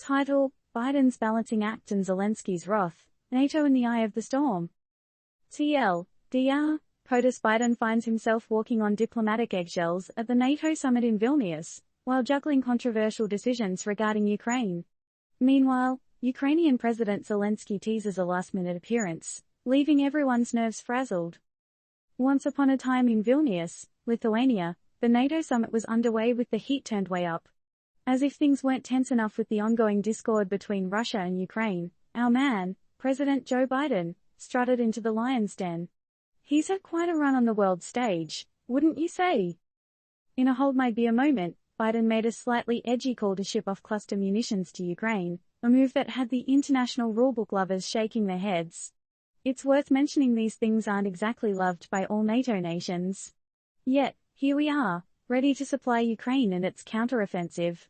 Title: Biden's balancing act and Zelensky's wrath, NATO in the eye of the storm. TLDR, POTUS Biden finds himself walking on diplomatic eggshells at the NATO summit in Vilnius, while juggling controversial decisions regarding Ukraine. Meanwhile, Ukrainian President Zelenskyy teases a last-minute appearance, leaving everyone's nerves frazzled. Once upon a time in Vilnius, Lithuania, the NATO summit was underway with the heat turned way up. As if things weren't tense enough with the ongoing discord between Russia and Ukraine, our man, President Joe Biden, strutted into the lion's den. He's had quite a run on the world stage, wouldn't you say? In a hold my beer moment, Biden made a slightly edgy call to ship off cluster munitions to Ukraine, a move that had the international rulebook lovers shaking their heads. It's worth mentioning these things aren't exactly loved by all NATO nations. Yet, here we are, ready to supply Ukraine and its counteroffensive.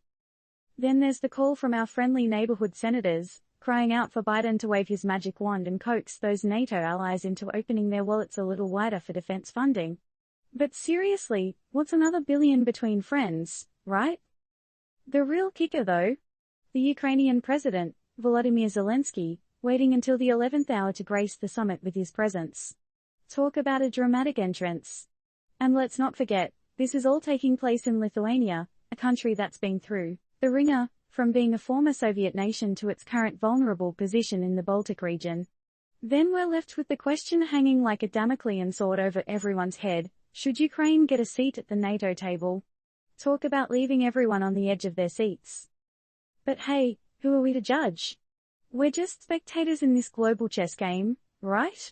Then there's the call from our friendly neighborhood senators, crying out for Biden to wave his magic wand and coax those NATO allies into opening their wallets a little wider for defense funding. But seriously, what's another billion between friends, right? The real kicker though? The Ukrainian president, Volodymyr Zelenskyy, waiting until the 11th hour to grace the summit with his presence. Talk about a dramatic entrance. And let's not forget, this is all taking place in Lithuania, a country that's been through the ringer, from being a former Soviet nation to its current vulnerable position in the Baltic region. Then we're left with the question hanging like a Damoclean sword over everyone's head: should Ukraine get a seat at the NATO table? Talk about leaving everyone on the edge of their seats. But hey, who are we to judge? We're just spectators in this global chess game, right?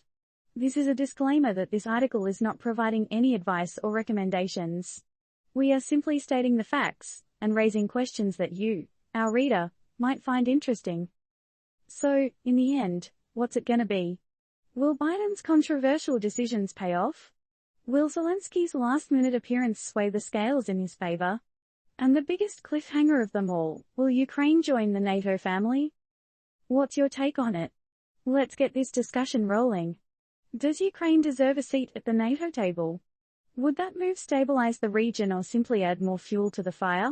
This is a disclaimer that this article is not providing any advice or recommendations. We are simply stating the facts, and raising questions that you, our reader, might find interesting. So, in the end, what's it gonna be? Will Biden's controversial decisions pay off? Will Zelenskyy's last-minute appearance sway the scales in his favor? And the biggest cliffhanger of them all, will Ukraine join the NATO family? What's your take on it? Let's get this discussion rolling. Does Ukraine deserve a seat at the NATO table? Would that move stabilize the region or simply add more fuel to the fire?